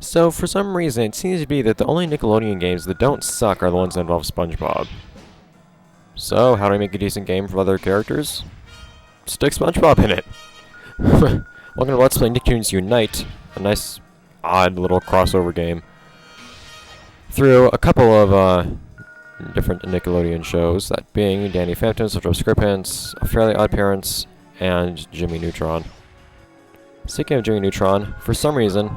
So, for some reason, it seems to be that the only Nickelodeon games that don't suck are the ones that involve SpongeBob. So, how do I make a decent game for other characters? Stick SpongeBob in it! Welcome to Let's Play Nicktoons Unite, a nice, odd little crossover game through a couple of different Nickelodeon shows, that being Danny Phantom, Social Scriptants, A Fairly Odd Parents, and Jimmy Neutron. Speaking of Jimmy Neutron, for some reason,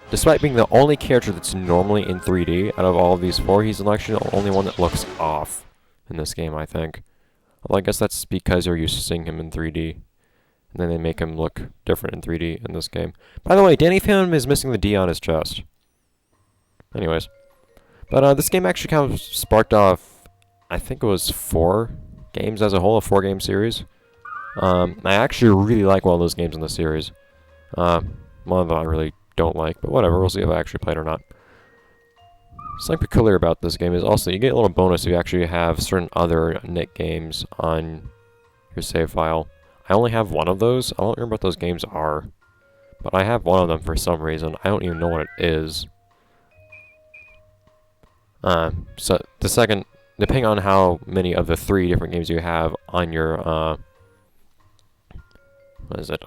despite being the only character that's normally in 3D out of all of these four, he's actually the only one that looks off in this game, I think. Well, I guess that's because you're used to seeing him in 3D. And then they make him look different in 3D in this game. By the way, Danny Phantom is missing the D on his chest. Anyways. But this game actually kind of sparked off, I think it was 4 games as a whole, a 4-game series. I actually really like one of those games in the series. One of them I really don't like, but whatever, we'll see if I actually play it or not. Something peculiar about this game is also you get a little bonus if you actually have certain other Nick games on your save file. I only have one of those. I don't remember what those games are, but I have one of them for some reason. I don't even know what it is. So the second, depending on how many of the 3 different games you have on your,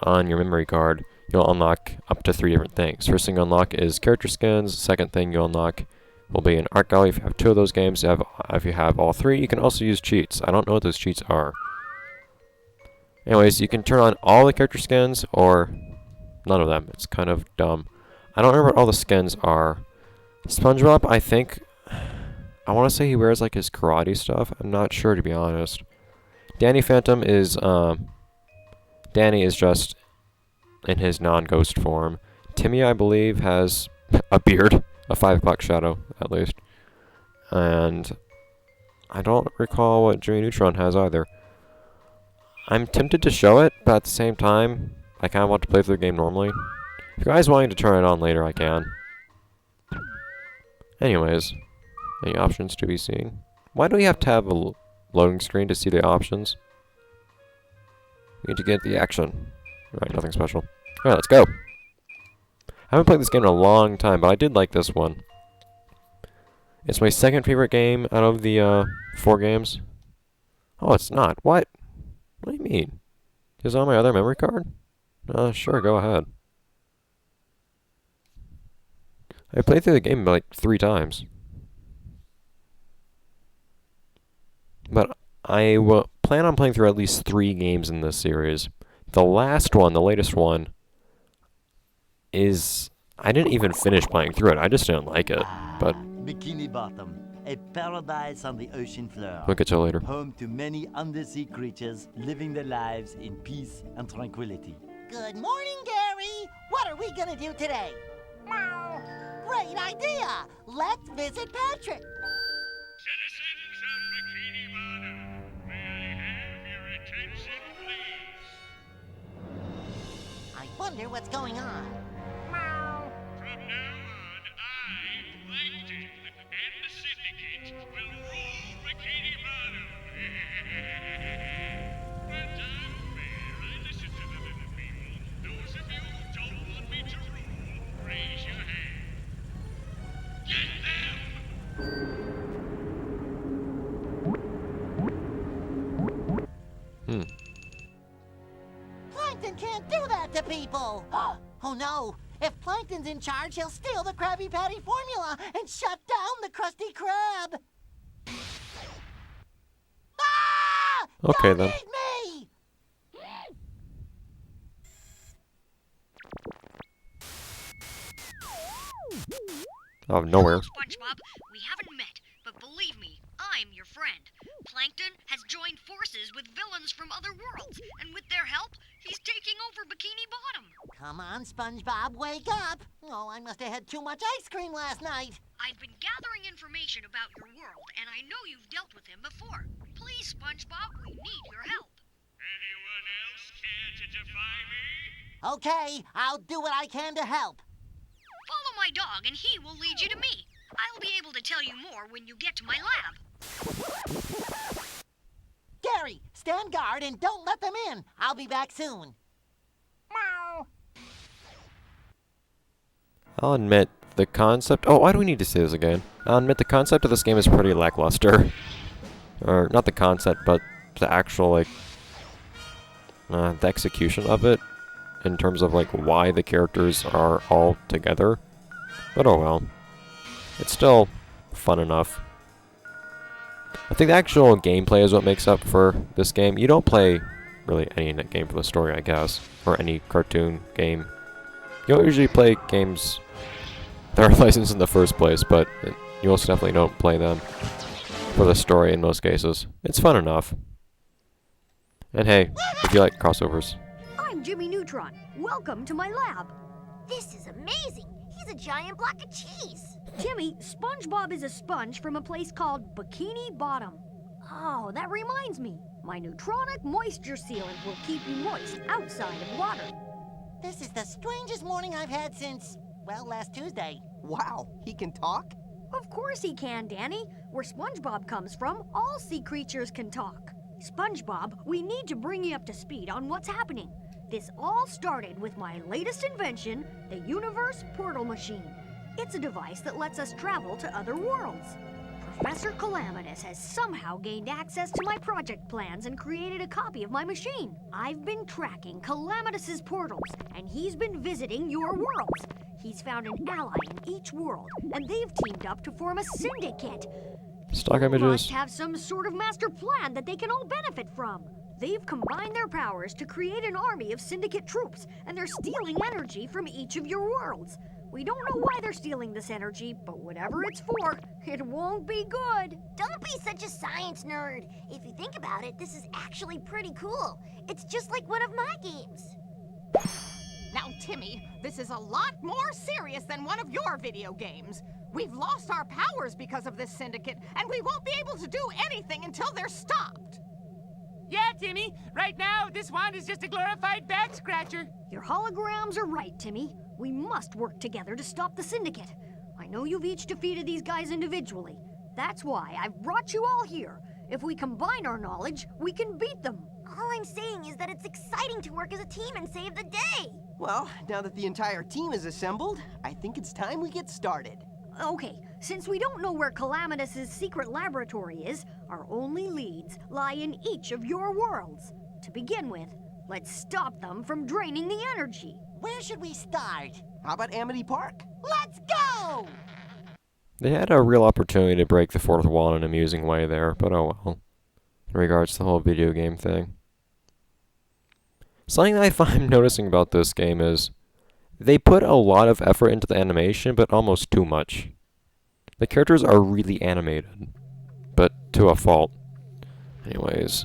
on your memory card, you'll unlock up to 3 different things. First thing you unlock is character skins. Second thing you'll unlock will be an art gallery if you have 2 of those games. If you have all 3, you can also use cheats. I don't know what those cheats are. Anyways, you can turn on all the character skins or none of them. It's kind of dumb. I don't remember what all the skins are. SpongeBob, I think, I want to say he wears like his karate stuff. I'm not sure, to be honest. Danny Phantom is, Danny is just in his non-ghost form. Timmy, I believe, has a beard, a 5 o'clock shadow, at least. And I don't recall what Jimmy Neutron has either. I'm tempted to show it, but at the same time, I kind of want to play through the game normally. If you guys wanting to turn it on later, I can. Anyways, any options to be seen? Why do we have to have a loading screen to see the options? We need to get the action. Alright, nothing special. Alright, let's go. I haven't played this game in a long time, but I did like this one. It's my second favorite game out of the 4 games. Oh, it's not. What? What do you mean? Is it on my other memory card? Sure, go ahead. I played through the game like 3 times. But I will plan on playing through at least 3 games in this series. The last one, the latest one, is... I didn't even finish playing through it. I just didn't like it. But Bikini Bottom, a paradise on the ocean floor. we'll get to it later. Home to many undersea creatures living their lives in peace and tranquility. Good morning, Gary. What are we gonna do today? Meow. Great idea. Let's visit Patrick. Citizens of Bikini Bottom, may I have your attention, please? I wonder what's going on. Meow. From now on, I, Plankton, and the Syndicate will rule Bikini Bottom. But unfair, I listen to the little people. Those of you who don't want me to rule, raise your hand. Get them! Plankton can't do that to people. Oh no. If Plankton's in charge, he'll steal the Krabby Patty formula and shut down the Krusty Krab. Ah! Okay, Don't then. eat me! Out of nowhere. SpongeBob, we haven't met, but believe me, I'm your friend. Plankton has joined forces with villains from other worlds, and with their help, he's taking over Bikini Bottom. Come on, SpongeBob, wake up. Oh, I must have had too much ice cream last night. I've been gathering information about your world, and I know you've dealt with him before. Please, SpongeBob, we need your help. Anyone else care to defy me? Okay, I'll do what I can to help. Follow my dog, and he will lead you to me. I'll be able to tell you more when you get to my lab. Gary, stand guard and don't let them in. I'll be back soon. Meow. I'll admit, the concept... Oh, why do we need to say this again? I'll admit the concept of this game is pretty lackluster. Or, not the concept, but the actual, like... the execution of it. In terms of, like, why the characters are all together. But oh well. It's still fun enough. I think the actual gameplay is what makes up for this game. You don't play really any game for the story, I guess. Or any cartoon game. You don't usually play games that are licensed in the first place, but you most definitely don't play them for the story in most cases. It's fun enough. And hey, if you like crossovers. I'm Jimmy Neutron. Welcome to my lab. This is amazing. He's a giant block of cheese. Timmy, SpongeBob is a sponge from a place called Bikini Bottom. Oh, that reminds me. My neutronic moisture sealant will keep you moist outside of water. This is the strangest morning I've had since, well, last Tuesday. Wow, he can talk? Of course he can, Danny. Where SpongeBob comes from, all sea creatures can talk. SpongeBob, we need to bring you up to speed on what's happening. This all started with my latest invention, the Universe Portal Machine. It's a device that lets us travel to other worlds. Professor Calamitous has somehow gained access to my project plans and created a copy of my machine. I've been tracking Calamitus's portals, and he's been visiting your worlds. He's found an ally in each world, and they've teamed up to form a syndicate. Stock They images. must have some sort of master plan that they can all benefit from. They've combined their powers to create an army of syndicate troops, and they're stealing energy from each of your worlds. We don't know why they're stealing this energy, but whatever it's for, it won't be good. Don't be such a science nerd. If you think about it, this is actually pretty cool. It's just like one of my games. Now, Timmy, this is a lot more serious than one of your video games. We've lost our powers because of this syndicate, and we won't be able to do anything until they're stopped. Yeah, Timmy. Right now, this wand is just a glorified back scratcher. Your holograms are right, Timmy. We must work together to stop the syndicate. I know you've each defeated these guys individually. That's why I've brought you all here. If we combine our knowledge, we can beat them. All I'm saying is that it's exciting to work as a team and save the day. Well, now that the entire team is assembled, I think it's time we get started. Okay, since we don't know where Calamitus's secret laboratory is, our only leads lie in each of your worlds. To begin with, let's stop them from draining the energy. Where should we start? How about Amity Park? Let's go! They had a real opportunity to break the fourth wall in an amusing way there, but oh well. In regards to the whole video game thing. Something that I find noticing about this game is they put a lot of effort into the animation, but almost too much. The characters are really animated, but to a fault. Anyways.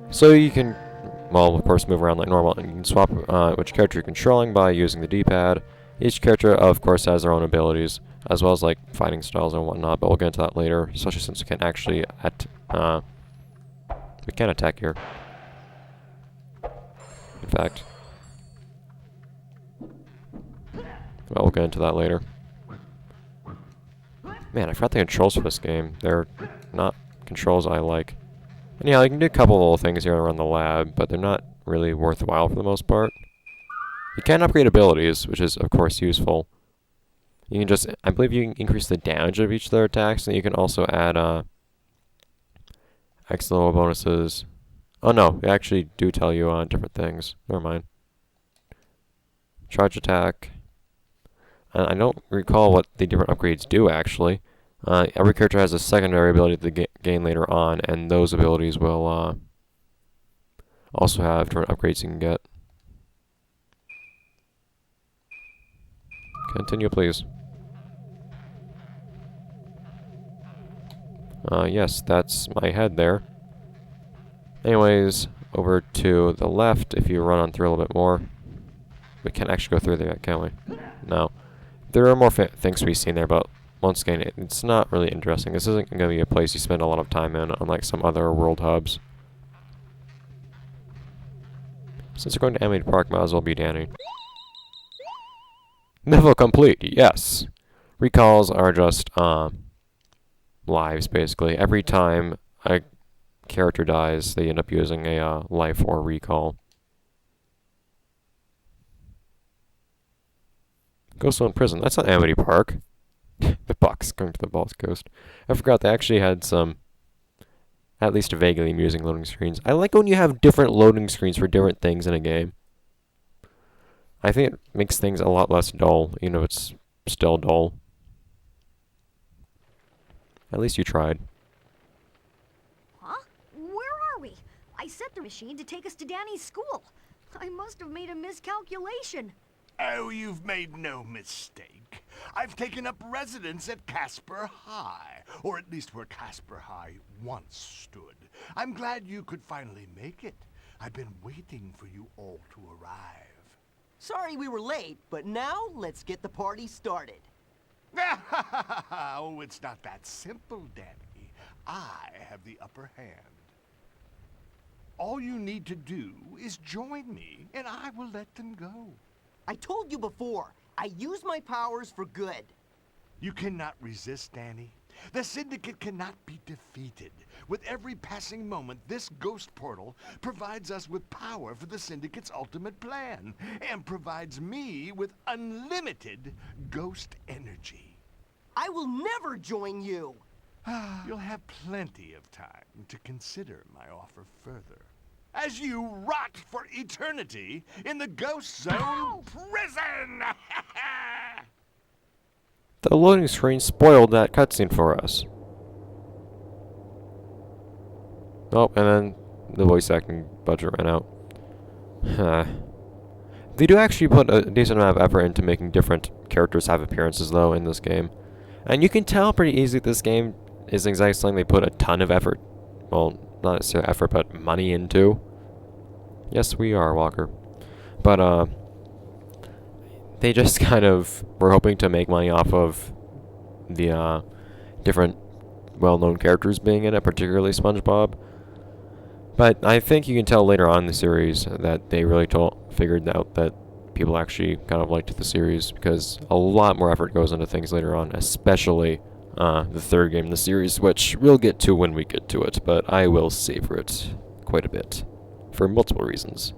So you can, well, of course, move around like normal, and you can swap which character you're controlling by using the D-pad. Each character, of course, has their own abilities, as well as like fighting styles and whatnot, but we'll get into that later, especially since we can actually we can attack here. In fact. Well, we'll get into that later. Man, I forgot the controls for this game. They're not controls I like. And yeah, you can do a couple little things here around the lab, but they're not really worthwhile for the most part. You can upgrade abilities, which is, of course, useful. You can just, I believe you can increase the damage of each of their attacks, and you can also add, X level bonuses. Oh no, they actually do tell you different things. Never mind. Charge attack. I don't recall what the different upgrades do, actually. Every character has a secondary ability to gain later on, and those abilities will also have different upgrades you can get. Continue, please. Yes, that's my head there. Anyways, over to the left, if you run on through a little bit more. We can't actually go through there yet, can we? No. There are more things to be seen there, but once again, it's not really interesting. This isn't going to be a place you spend a lot of time in, unlike some other world hubs. Since we're going to Amity Park, might as well be Danny. Level complete, yes! Recalls are just, lives, basically. Every time a character dies, they end up using a, life or recall. Ghost Zone Prison. That's not Amity Park. The box going to the Balls Coast. I forgot they actually had some, at least vaguely amusing loading screens. I like when you have different loading screens for different things in a game. I think it makes things a lot less dull, even if it's still dull. At least you tried. Huh? Where are we? I set the machine to take us to Danny's school. I must have made a miscalculation. Oh, you've made no mistake. I've taken up residence at Casper High, or at least where Casper High once stood. I'm glad you could finally make it. I've been waiting for you all to arrive. Sorry we were late, but now let's get the party started. Oh, it's not that simple, Danny. I have the upper hand. All you need to do is join me, and I will let them go. I told you before, I use my powers for good. You cannot resist, Danny. The Syndicate cannot be defeated. With every passing moment, this ghost portal provides us with power for the Syndicate's ultimate plan, and provides me with unlimited ghost energy. I will never join you! You'll have plenty of time to consider my offer further, as you rot for eternity in the Ghost Zone prison! The loading screen spoiled that cutscene for us. Oh, and then the voice acting budget ran out. They do actually put a decent amount of effort into making different characters have appearances, though, in this game. And you can tell pretty easily this game isn't exactly something they put a ton of effort, well, not necessarily effort, but money into. Yes, we are, Walker. But, they just kind of were hoping to make money off of the different well-known characters being in it, particularly SpongeBob. But I think you can tell later on in the series that they really figured out that people actually kind of liked the series, because a lot more effort goes into things later on, especially the third game in the series, which we'll get to when we get to it, but I will savor it quite a bit, for multiple reasons.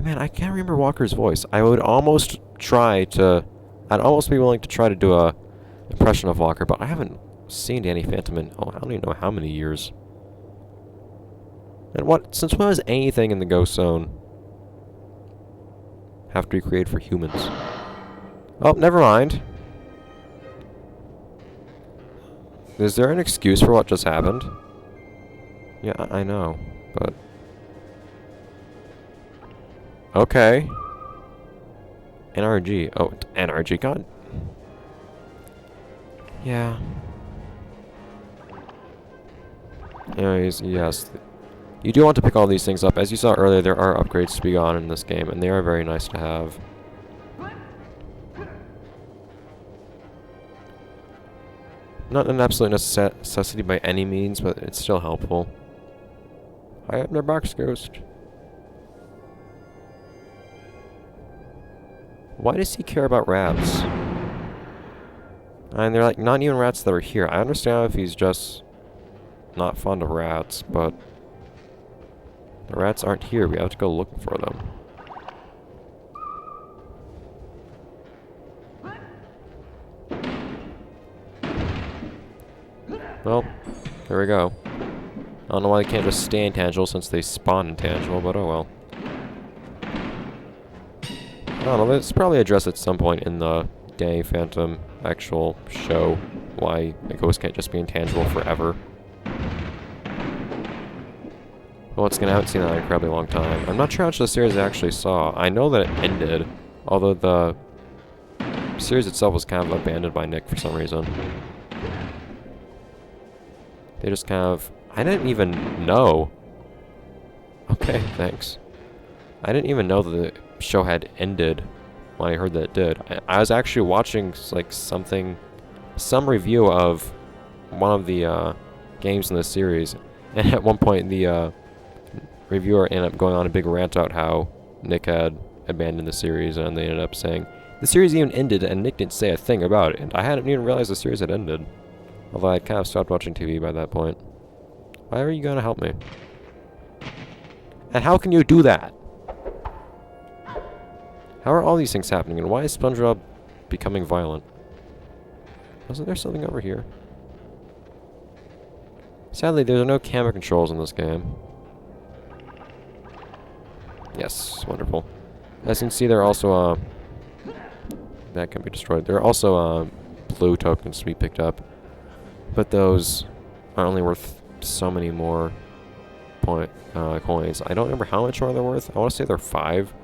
Man, I can't remember Walker's voice. I'd almost be willing to try to do a impression of Walker, but I haven't seen Danny Phantom in, I don't even know how many years. And since when was anything in the Ghost Zone have to be created for humans? Oh, never mind. Is there an excuse for what just happened? Yeah, I know, but... Okay. NRG. Oh, NRG. God. Yeah. Anyways, yes. You do want to pick all these things up. As you saw earlier, there are upgrades to be gone in this game, and they are very nice to have. Not an absolute necessity by any means, but it's still helpful. I am their box ghost. Why does he care about rats? And they're like not even rats that are here. I understand if he's just not fond of rats, but the rats aren't here. We have to go looking for them. Well, there we go. I don't know why they can't just stay intangible since they spawn intangible, but oh well. I don't know, let's probably address at some point in the Danny Phantom actual show why a ghost can't just be intangible forever. Well, it's gonna, I haven't seen that in an incredibly long time. I'm not sure how much of the series I actually saw. I know that it ended, although the series itself was kind of abandoned by Nick for some reason. They just kind of... I didn't even know. Okay, thanks. I didn't even know that the show had ended when I heard that it did. I was actually watching like some review of one of the games in the series, and at one point the reviewer ended up going on a big rant about how Nick had abandoned the series, and they ended up saying the series even ended and Nick didn't say a thing about it, and I hadn't even realized the series had ended. Although I kind of stopped watching TV by that point. Why are you gonna help me? And how can you do that? How are all these things happening, and why is SpongeBob becoming violent? Wasn't there something over here? Sadly, there are no camera controls in this game. Yes, wonderful. As you can see, there are also, that can be destroyed. There are also, blue tokens to be picked up. But those are only worth so many more coins. I don't remember how much more they're worth. I want to say they're 5,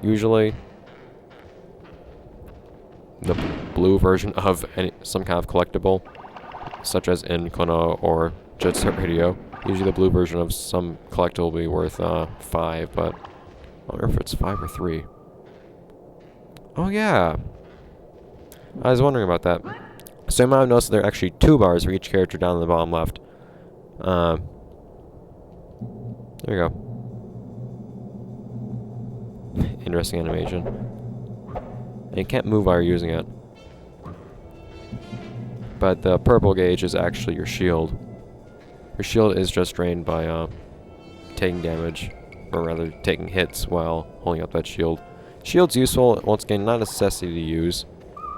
usually. The blue version of some kind of collectible, such as in Kono or Jet Set Radio. Usually the blue version of some collectible will be worth 5, but I don't remember if it's 5 or 3. Oh yeah, I was wondering about that. So you might have noticed there are actually 2 bars for each character down in the bottom left. There you go. Interesting animation. And you can't move while you're using it. But the purple gauge is actually your shield. Your shield is just drained by taking damage, or rather taking hits while holding up that shield. Shield's useful, once again, not a necessity to use.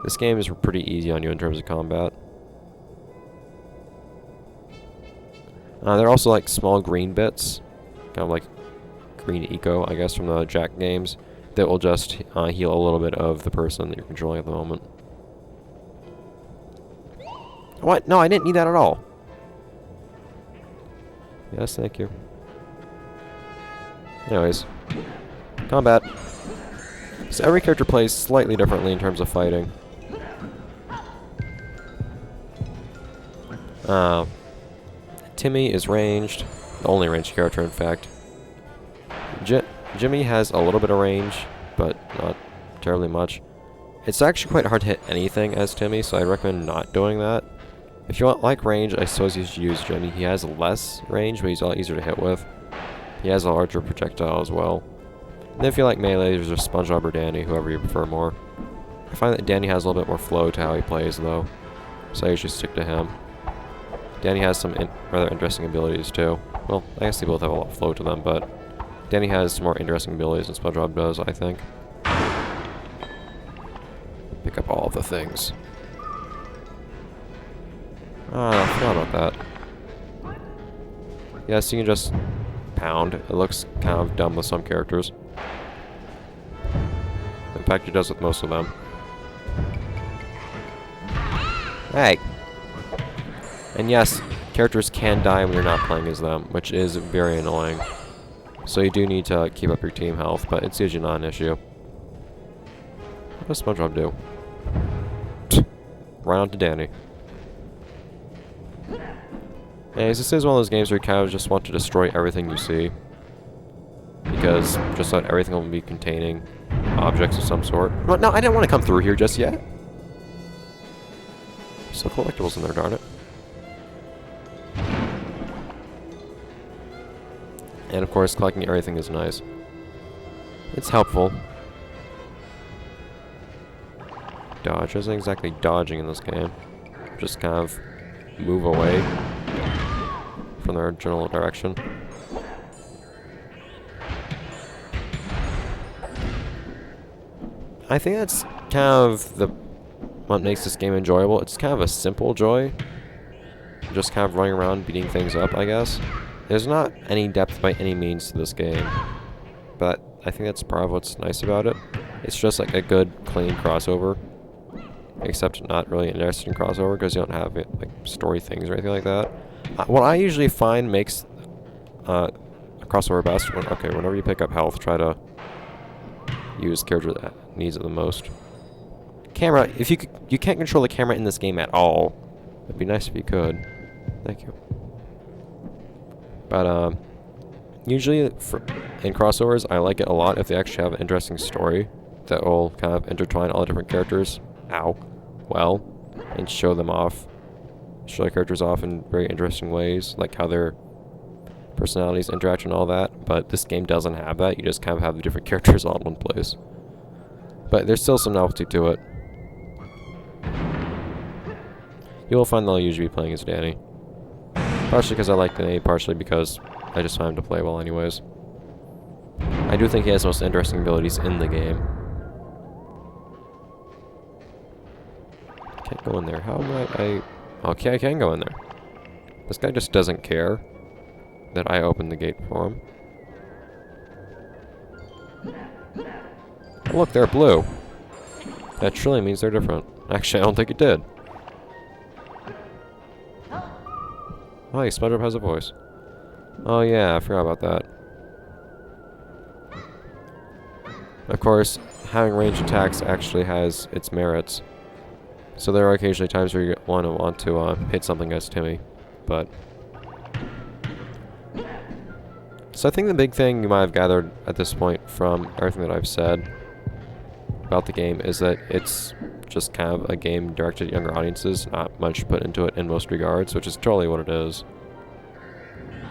This game is pretty easy on you in terms of combat. There are also like small green bits, kind of like green eco, I guess, from the Jack games, that will just heal a little bit of the person that you're controlling at the moment. What? No, I didn't need that at all. Yes, thank you. Anyways, combat. So every character plays slightly differently in terms of fighting. Timmy is ranged, the only ranged character in fact. Jimmy has a little bit of range, but not terribly much. It's actually quite hard to hit anything as Timmy, so I recommend not doing that. If you want like range, I suppose you should use Jimmy. He has less range, but he's a lot easier to hit with. He has a larger projectile as well. And if you like melee, there's just SpongeBob or Danny, whoever you prefer more. I find that Danny has a little bit more flow to how he plays, though, so I usually stick to him. Danny has some rather interesting abilities, too. Well, I guess they both have a lot of flow to them, but Danny has some more interesting abilities than SpongeBob does, I think. Pick up all of the things. I forgot about that. Yes, you can just pound. It looks kind of dumb with some characters. In fact, it does with most of them. Hey! And yes, characters can die when you're not playing as them, which is very annoying. So you do need to keep up your team health, but it's usually not an issue. What does SpongeBob do? Run on to Danny. Anyways, this is one of those games where you kind of just want to destroy everything you see. Because just about everything will be containing objects of some sort. But no, I didn't want to come through here just yet. Still collectibles in there, darn it. And of course, collecting everything is nice. It's helpful. Dodge. Isn't exactly dodging in this game. Just kind of move away from their general direction. I think that's kind of what makes this game enjoyable. It's kind of a simple joy. Just kind of running around beating things up, I guess. There's not any depth by any means to this game, but I think that's part of what's nice about it. It's just like a good, clean crossover, except not really an interesting crossover because you don't have like story things or anything like that. What I usually find makes a crossover best, whenever you pick up health, try to use the character that needs it the most. Camera, if you can't control the camera in this game at all, it'd be nice if you could. Thank you. But usually in crossovers, I like it a lot if they actually have an interesting story that will kind of intertwine all the different characters, well, and show them off. Show the characters off in very interesting ways, like how their personalities interact and all that. But this game doesn't have that. You just kind of have the different characters all in one place. But there's still some novelty to it. You will find that I'll usually be playing as Danny. Partially because I like the name, partially because I just find him to play well anyways. I do think he has the most interesting abilities in the game. Can't go in there. How am I... Okay, I can go in there. This guy just doesn't care that I opened the gate for him. Oh, look, they're blue. That surely means they're different. Actually, I don't think it did. Oh, hey, SpongeBob has a voice. Oh yeah, I forgot about that. Of course, having ranged attacks actually has its merits. So there are occasionally times where you want to hit something against Timmy, but... So I think the big thing you might have gathered at this point from everything that I've said about the game is that it's just kind of a game directed at younger audiences, not much put into it in most regards, which is totally what it is.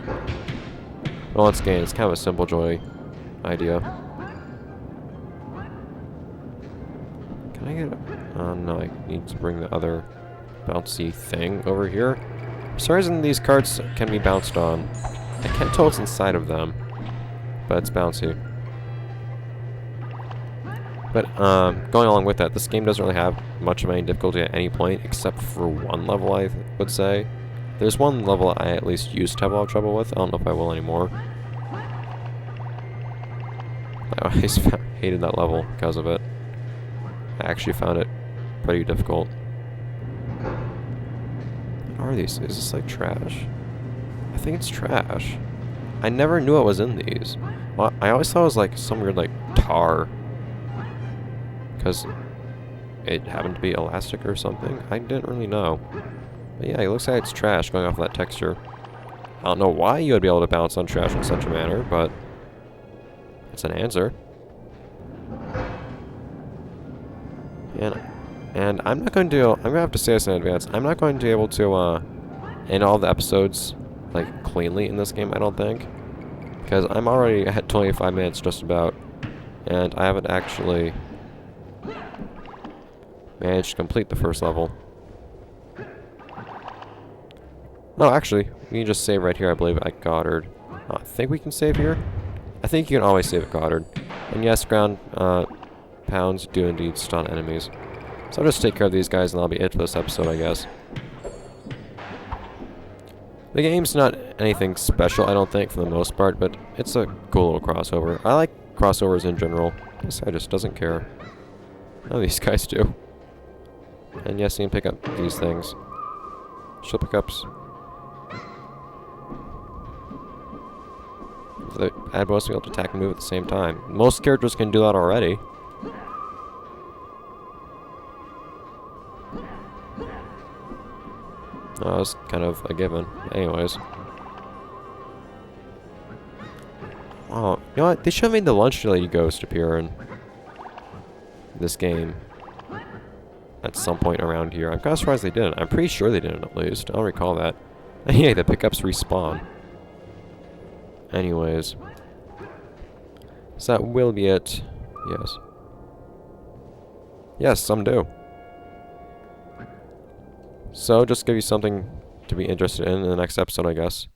But once again, it's kind of a simple joy idea. Can I get it? No, I need to bring the other bouncy thing over here. For some reason, these carts can be bounced on. I can't tell what's inside of them, but it's bouncy. But going along with that, this game doesn't really have much of any difficulty at any point, except for one level, I would say. There's one level I at least used to have a lot of trouble with. I don't know if I will anymore. I always hated that level because of it. I actually found it pretty difficult. What are these? Is this like trash? I think it's trash. I never knew what was in these. Well, I always thought it was like some weird like tar. Because it happened to be elastic or something. I didn't really know. But yeah, it looks like it's trash going off of that texture. I don't know why you would be able to bounce on trash in such a manner, but it's an answer. And I'm not going to... I'm going to have to say this in advance. I'm not going to be able to end all the episodes like cleanly in this game, I don't think. Because I'm already at 25 minutes just about. And I haven't actually managed to complete the first level. No, actually, we can just save right here, I believe, at Goddard. I think we can save here? I think you can always save at Goddard. And yes, ground pounds do indeed stun enemies. So I'll just take care of these guys and that'll be it for this episode, I guess. The game's not anything special, I don't think, for the most part, but it's a cool little crossover. I like crossovers in general. This guy just doesn't care. None of these guys do. And yes, you can pick up these things. Shield pickups. The ad bonus to be able to attack and move at the same time. Most characters can do that already. That was kind of a given. Anyways. Oh, you know what? They should have made the lunch lady ghost appear in this game at some point around here. I'm kind of surprised they didn't. I'm pretty sure they didn't, at least. I don't recall that. And yeah, the pickups respawn. Anyways. So that will be it. Yes. Yes, some do. So, just give you something to be interested in the next episode, I guess.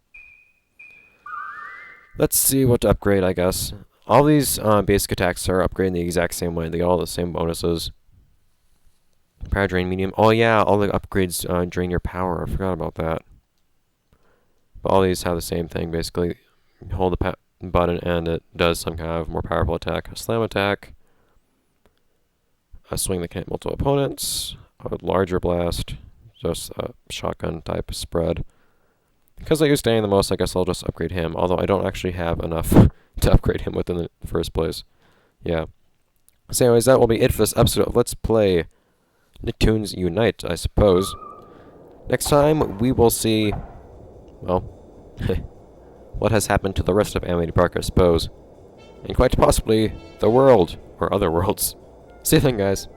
Let's see what to upgrade, I guess. All these basic attacks are upgraded the exact same way. They get all the same bonuses. Power drain medium. Oh yeah, all the upgrades drain your power. I forgot about that. But all these have the same thing, basically. You hold the button and it does some kind of more powerful attack. A slam attack. A swing that can hit multiple opponents. A larger blast. Just a shotgun type spread. Because I use Danny the most, I guess I'll just upgrade him. Although I don't actually have enough to upgrade him within the first place. Yeah. So anyways, that will be it for this episode of Let's Play Nicktoons Unite, I suppose. Next time, we will see... well... what has happened to the rest of Amity Park, I suppose. And quite possibly, the world, or other worlds. See you then, guys.